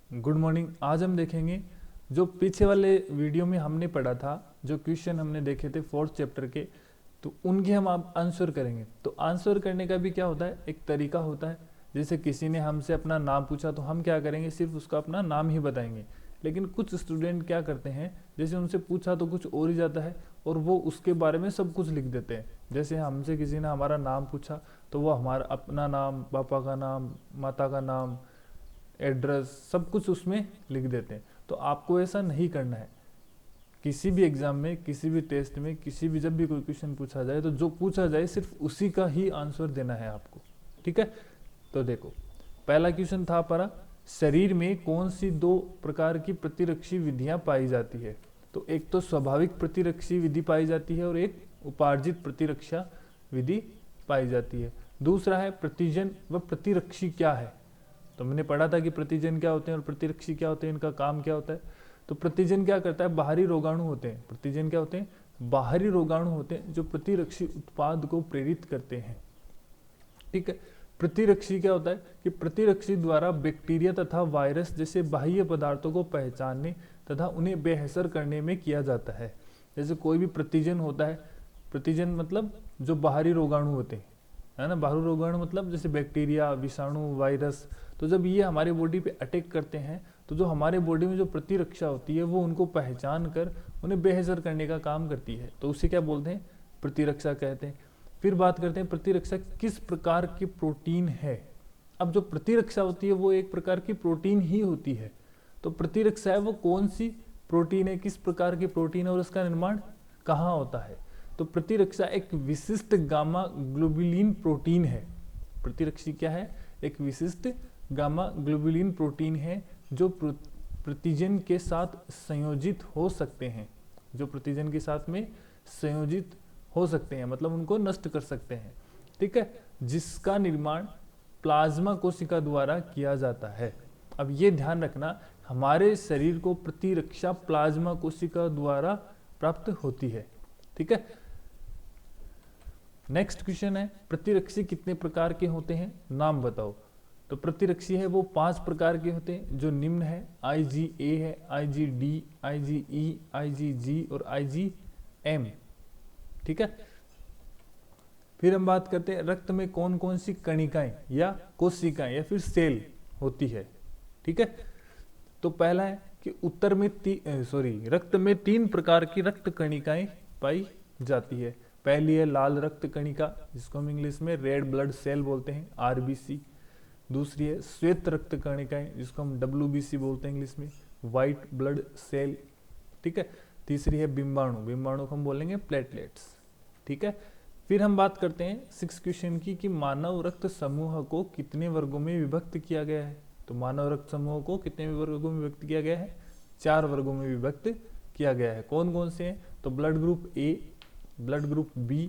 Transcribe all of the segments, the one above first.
Good morning. आज हम देखेंगे जो पीछे वाले वीडियो में हमने पढ़ा था, जो क्वेश्चन हमने देखे थे 4th चैप्टर के, तो उनके हम आप आंसर करेंगे। तो आंसर करने का भी क्या होता है, एक तरीका होता है। जैसे किसी ने हमसे अपना नाम पूछा तो हम क्या करेंगे, सिर्फ उसका अपना नाम ही बताएंगे। लेकिन कुछ स्टूडेंट क्या करते हैं, जैसे उनसे पूछा तो कुछ और ही जाता है और वो उसके बारे में सब कुछ लिख देते हैं। जैसे हमसे किसी ने हमारा नाम पूछा तो वो हमारा अपना नाम, पापा का नाम, माता का नाम, एड्रेस, सब कुछ उसमें लिख देते हैं। तो आपको ऐसा नहीं करना है। किसी भी एग्जाम में, किसी भी टेस्ट में, किसी भी जब भी कोई क्वेश्चन पूछा जाए तो जो पूछा जाए सिर्फ उसी का ही आंसर देना है आपको। ठीक है, तो देखो पहला क्वेश्चन था हमारा, शरीर में कौन सी दो प्रकार की प्रतिरक्षी विधियां पाई जाती है। तो एक तो स्वाभाविक प्रतिरक्षी विधि पाई जाती है और एक उपार्जित प्रतिरक्षा विधि पाई जाती है। दूसरा है प्रतिजन व प्रतिरक्षी क्या है। तो मैंने पढ़ा था कि प्रतिजन क्या होते हैं और प्रतिरक्षी क्या होते हैं, इनका काम क्या होता है। तो प्रतिजन क्या करता है, बाहरी रोगाणु होते हैं। प्रतिजन क्या होते हैं, बाहरी रोगाणु होते हैं जो प्रतिरक्षी उत्पाद को प्रेरित करते हैं। ठीक है, प्रतिरक्षी क्या होता है कि प्रतिरक्षी द्वारा बैक्टीरिया तथा वायरस जैसे बाह्य पदार्थों को पहचानने तथा उन्हें बेअसर करने में किया जाता है। जैसे कोई भी प्रतिजन होता है, प्रतिजन मतलब जो बाहरी रोगाणु होते हैं, है ना। बाहरी रोगाणु मतलब जैसे बैक्टीरिया, विषाणु, वायरस। तो जब ये हमारे बॉडी पे अटैक करते हैं तो जो हमारे बॉडी में जो प्रतिरक्षा होती है वो उनको पहचान कर उन्हें बेअसर करने का काम करती है। तो उसे क्या बोलते हैं, प्रतिरक्षा कहते हैं। फिर बात करते हैं प्रतिरक्षा किस प्रकार की प्रोटीन है। अब जो प्रतिरक्षा होती है वो एक प्रकार की प्रोटीन ही होती है। तो प्रतिरक्षा है वो कौन सी प्रोटीन है, किस प्रकार की प्रोटीन है और उसका निर्माण कहाँ होता है। तो प्रतिरक्षा एक विशिष्ट गामा ग्लोबुलिन प्रोटीन है। प्रतिरक्षी क्या है, एक विशिष्ट गामा ग्लोबुलिन प्रोटीन है जो प्रतिजन के साथ संयोजित हो सकते हैं। जो प्रतिजन के साथ में संयोजित हो सकते हैं मतलब उनको नष्ट कर सकते हैं। ठीक है, जिसका निर्माण प्लाज्मा कोशिका द्वारा किया जाता है। अब ये ध्यान रखना, हमारे शरीर को प्रतिरक्षा प्लाज्मा कोशिका द्वारा प्राप्त होती है। ठीक है, नेक्स्ट क्वेश्चन है, प्रतिरक्षी कितने प्रकार के होते हैं, नाम बताओ। तो प्रतिरक्षी है वो 5 प्रकार के होते हैं जो निम्न है। IgA है, IgD, IgE, IgG और IgM। ठीक है, फिर हम बात करते हैं रक्त में कौन कौन सी कणिकाएं या कोशिकाएं या फिर सेल होती है। ठीक है, तो पहला है कि उत्तर में रक्त में 3 प्रकार की रक्त कणिकाएं पाई जाती है। पहली है लाल रक्त कणिका, जिसको हम इंग्लिश में रेड ब्लड सेल बोलते हैं, RBC। दूसरी है श्वेत रक्त कणिकाएं, जिसको हम WBC बोलते हैं इंग्लिश में, व्हाइट ब्लड सेल। ठीक है, तीसरी है बिंबाणु, बिंबाणु को हम बोलेंगे प्लेटलेट्स। ठीक है, फिर हम बात करते हैं 6 क्वेश्चन की कि मानव रक्त समूह को कितने वर्गों में विभक्त किया गया है। तो मानव रक्त समूह को कितने वर्गों में विभक्त किया गया है, 4 वर्गों में विभक्त किया गया है। कौन कौन से हैं, तो blood group A, blood group B,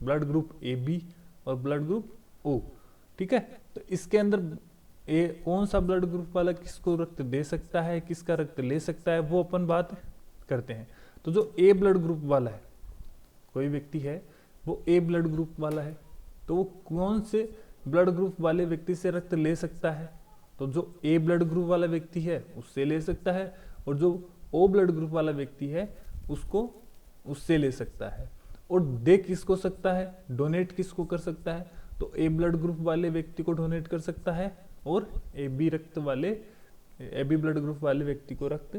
blood group AB और ब्लड ग्रुप O। ठीक है, तो इसके अंदर कौन सा ब्लड ग्रुप वाला किसको रक्त दे सकता है, किसका रक्त ले सकता है, वो अपन बात करते हैं। तो जो A ब्लड ग्रुप वाला है, कोई व्यक्ति है वो A ब्लड ग्रुप वाला है, तो वो कौन से ब्लड ग्रुप वाले व्यक्ति से रक्त ले सकता है। तो जो A ब्लड ग्रुप वाला व्यक्ति है उससे ले सकता है, और जो O ब्लड ग्रुप वाला व्यक्ति है उसको उससे ले सकता है। और दे किसको सकता है, डोनेट किसको कर सकता है, तो A ब्लड ग्रुप वाले व्यक्ति को डोनेट कर सकता है और AB ब्लड ग्रुप वाले व्यक्ति को रक्त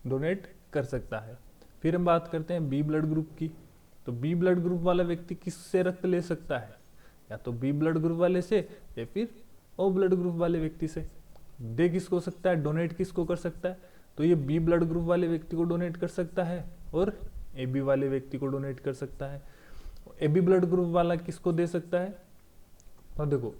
डोनेट कर सकता है। फिर हम बात करते हैं B ब्लड ग्रुप की। तो B ब्लड ग्रुप वाला व्यक्ति किससे रक्त ले सकता है, या तो B ब्लड ग्रुप वाले से या फिर O ब्लड ग्रुप वाले व्यक्ति से। दे किसको सकता है, डोनेट किसको कर सकता है, तो ये B ब्लड ग्रुप वाले व्यक्ति को डोनेट कर सकता है और AB वाले व्यक्ति को डोनेट कर सकता है। AB ब्लड ग्रुप वाला किसको दे सकता है, तो देखो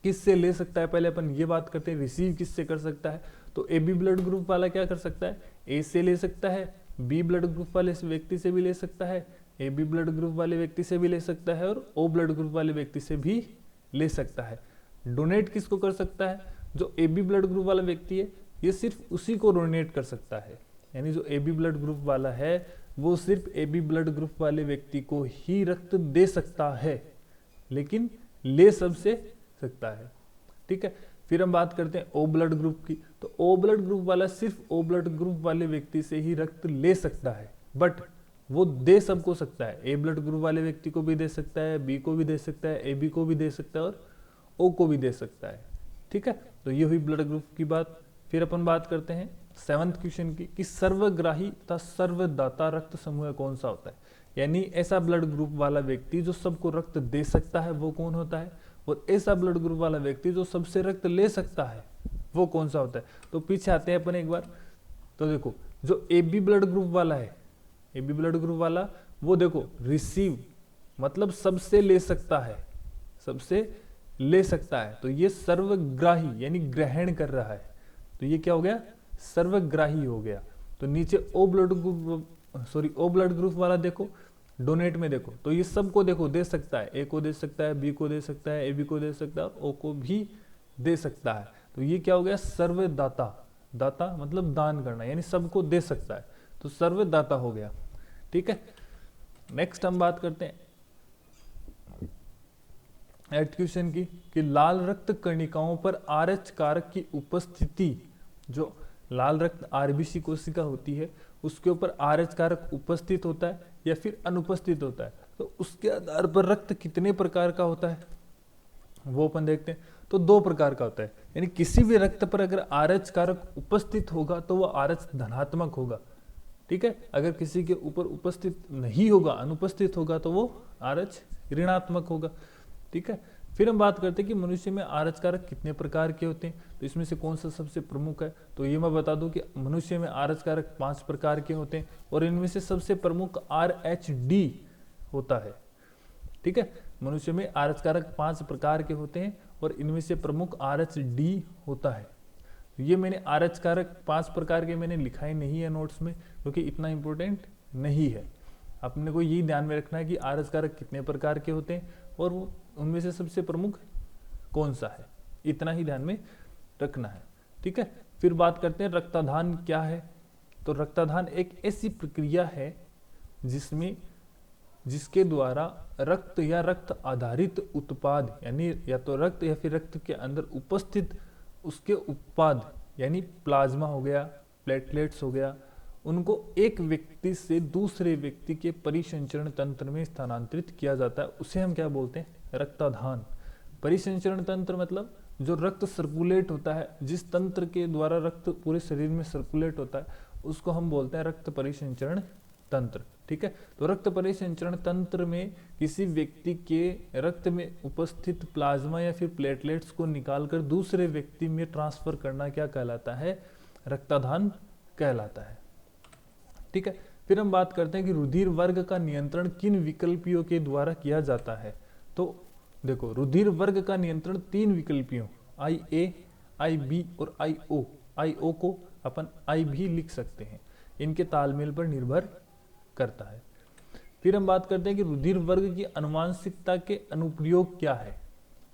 किससे ले सकता है, पहले अपन ये बात करते हैं रिसीव किससे कर सकता है। तो AB ब्लड ग्रुप वाला क्या कर सकता है, A से ले सकता है, B ब्लड ग्रुप वाले व्यक्ति से भी ले सकता है, AB ब्लड ग्रुप वाले व्यक्ति से भी ले सकता है और O ब्लड ग्रुप वाले व्यक्ति से भी ले सकता है। डोनेट किसको कर सकता है, जो AB ब्लड ग्रुप वाला व्यक्ति है ये सिर्फ उसी को डोनेट कर सकता है। यानी जो AB ब्लड ग्रुप वाला है वो सिर्फ AB ब्लड ग्रुप वाले व्यक्ति को ही रक्त दे सकता है, लेकिन ले सबसे सकता है। ठीक है, फिर हम बात करते हैं ओ ब्लड ग्रुप की। तो ओ ब्लड ग्रुप वाला सिर्फ ओ ब्लड ग्रुप वाले व्यक्ति से ही रक्त ले सकता है, बट वो दे सबको सकता है। ए ब्लड ग्रुप वाले व्यक्ति को भी दे सकता है, बी को भी दे सकता है, ए बी को भी दे सकता है और ओ को भी दे सकता है। ठीक है, तो ये हुई ब्लड ग्रुप की बात। फिर अपन बात करते हैं 7th क्वेश्चन की कि सर्वग्राही तथा सर्वदाता रक्त समूह कौन सा होता है। यानी ऐसा ब्लड ग्रुप वाला व्यक्ति जो सबको रक्त दे सकता है वो कौन होता है, और ऐसा ब्लड ग्रुप वाला व्यक्ति जो सबसे रक्त ले सकता है वो कौन सा होता है। तो पीछे आते हैं अपन एक बार। तो देखो जो ए बी ब्लड ग्रुप वाला है, ए बी ब्लड ग्रुप वाला वो देखो रिसीव मतलब सबसे ले सकता है, सबसे ले सकता है। तो ये सर्वग्राही यानी ग्रहण कर रहा है, तो ये क्या हो गया, सर्वग्राही हो गया। तो नीचे ओ ब्लड ग्रुप वाला देखो डोनेट में देखो, तो ये सबको देखो दे सकता है, ए को दे सकता है, बी को दे सकता है, ए बी को दे सकता है और ओ को भी दे सकता है। तो ये क्या हो गया, सर्वदाता। दाता मतलब दान करना, यानी सबको दे सकता है, तो सर्वदाता हो गया। ठीक है, नेक्स्ट हम बात करते हैं 8th क्वेश्चन की कि लाल रक्त कणिकाओं पर आरएच कारक की उपस्थिति, जो लाल रक्त आरबीसी कोशिका होती है उसके ऊपर आरएच कारक उपस्थित होता है या फिर अनुपस्थित होता है, तो उसके आधार पर रक्त कितने प्रकार का होता है वो अपन देखते हैं। तो 2 प्रकार का होता है, यानी किसी भी रक्त पर अगर आरएच कारक उपस्थित होगा तो वो आरएच धनात्मक होगा। ठीक है, अगर किसी के ऊपर उपस्थित नहीं होगा, अनुपस्थित होगा, तो वो आरएच ऋणात्मक होगा। ठीक है, फिर हम बात करते हैं कि मनुष्य में आरएच कारक कितने प्रकार के होते हैं, तो इसमें से कौन सा सबसे प्रमुख है। तो ये मैं बता दूं कि मनुष्य में आरएच कारक 5 प्रकार के होते हैं और इनमें से सबसे प्रमुख आरएचडी होता है। ठीक है, मनुष्य में आरएच कारक 5 प्रकार के होते हैं और इनमें से प्रमुख आरएचडी होता है। ये मैंने आरएच कारक 5 प्रकार के मैंने लिखा ही नहीं है नोट्स में, क्योंकि इतना इंपॉर्टेंट नहीं है। अपने को यही ध्यान में रखना है कि आरएच कारक कितने प्रकार के होते हैं और वो उनमें से सबसे प्रमुख कौन सा है, इतना ही ध्यान में रखना है। ठीक है, फिर बात करते हैं रक्तदान क्या है। तो रक्तदान एक ऐसी प्रक्रिया है जिसके द्वारा रक्त या रक्त आधारित उत्पाद, यानी या तो रक्त या फिर रक्त के अंदर उपस्थित उसके उत्पाद यानी प्लाज्मा हो गया, प्लेटलेट्स हो गया, उनको एक व्यक्ति से दूसरे व्यक्ति के परिसंचरण तंत्र में स्थानांतरित किया जाता है। उसे हम क्या बोलते हैं, रक्तदान। परिसंचरण तंत्र मतलब जो रक्त सर्कुलेट होता है, जिस तंत्र के द्वारा रक्त पूरे शरीर में सर्कुलेट होता है, उसको हम बोलते हैं रक्त परिसंचरण तंत्र। ठीक है, तो रक्त परिसंचरण तंत्र में किसी व्यक्ति के रक्त में उपस्थित प्लाज्मा या फिर प्लेटलेट्स को निकालकर दूसरे व्यक्ति में ट्रांसफर करना क्या कहलाता है, रक्तदान कहलाता है। ठीक है, फिर हम बात करते हैं कि रुधिर वर्ग का नियंत्रण किन विकल्पियों के द्वारा किया जाता है। तो देखो रुधिर वर्ग का नियंत्रण 3 विकल्पियों IA, IB और IO, IO को अपन I भी लिख सकते हैं, इनके तालमेल पर निर्भर करता है। फिर हम बात करते हैं कि रुधिर वर्ग की अनुवांशिकता के अनुप्रयोग क्या है।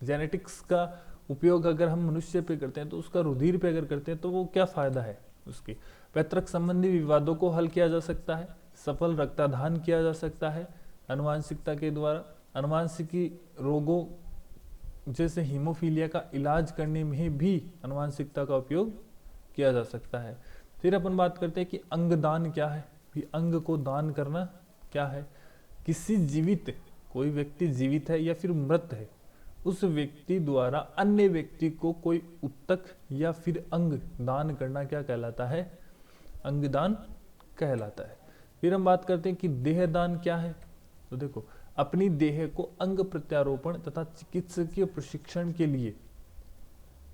जेनेटिक्स का उपयोग अगर हम मनुष्य पे करते हैं तो उसका रुधिर पे अगर करते हैं तो वो क्या फायदा है उसकी। पैतृक संबंधी विवादों को हल किया जा सकता है, सफल रक्तदान किया जा सकता है अनुवांशिकता के द्वारा, अनुवांशिकी रोगों जैसे हीमोफीलिया का इलाज करने में भी अनुवांशिकता का उपयोग किया जा सकता है। फिर अपन बात करते हैं कि अंगदान क्या है, भी अंग को दान करना क्या है। किसी जीवित, कोई व्यक्ति जीवित है या फिर मृत है, उस व्यक्ति द्वारा अन्य व्यक्ति को कोई उत्तक या फिर अंग दान करना क्या कहलाता है, अंगदान कहलाता है। फिर हम बात करते हैं कि देहदान क्या है। तो देखो अपनी देह को अंग प्रत्यारोपण तथा चिकित्सकीय प्रशिक्षण के लिए,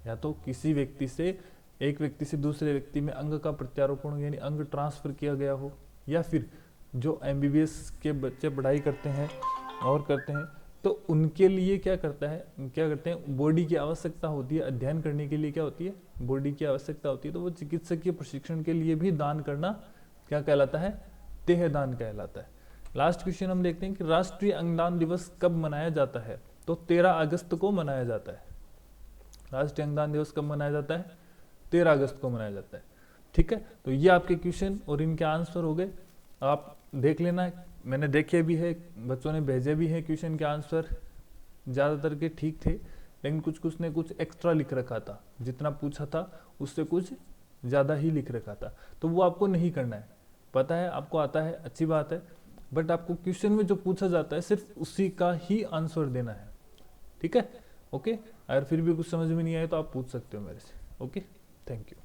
या तो किसी व्यक्ति से एक व्यक्ति से दूसरे व्यक्ति में अंग का प्रत्यारोपण यानी अंग ट्रांसफर किया गया हो, या फिर जो MBBS के बच्चे पढ़ाई करते हैं और करते हैं तो उनके लिए क्या करते हैं, बॉडी की आवश्यकता होती है अध्ययन करने के लिए, क्या होती है, बॉडी की आवश्यकता होती है, तो वो चिकित्सकीय प्रशिक्षण के लिए भी दान करना क्या कहलाता है, देहदान कहलाता है। लास्ट क्वेश्चन हम देखते हैं कि राष्ट्रीय अंगदान दिवस कब मनाया जाता है। तो 13 अगस्त को मनाया जाता है। राष्ट्रीय अंगदान दिवस कब मनाया जाता है, 13 अगस्त को मनाया जाता है। ठीक है, तो ये आपके क्वेश्चन और इनके आंसर हो गए, आप देख लेना। मैंने देखे भी है, बच्चों ने भेजे भी है क्वेश्चन के आंसर, ज़्यादातर के ठीक थे, लेकिन कुछ कुछ ने कुछ एक्स्ट्रा लिख रखा था, जितना पूछा था उससे कुछ ज़्यादा ही लिख रखा था, तो वो आपको नहीं करना है। पता है आपको आता है, अच्छी बात है, बट आपको क्वेश्चन में जो पूछा जाता है सिर्फ उसी का ही आंसर देना है, ठीक है। ओके, अगर फिर भी कुछ समझ में नहीं आए तो आप पूछ सकते हो मेरे से। Okay, thank you.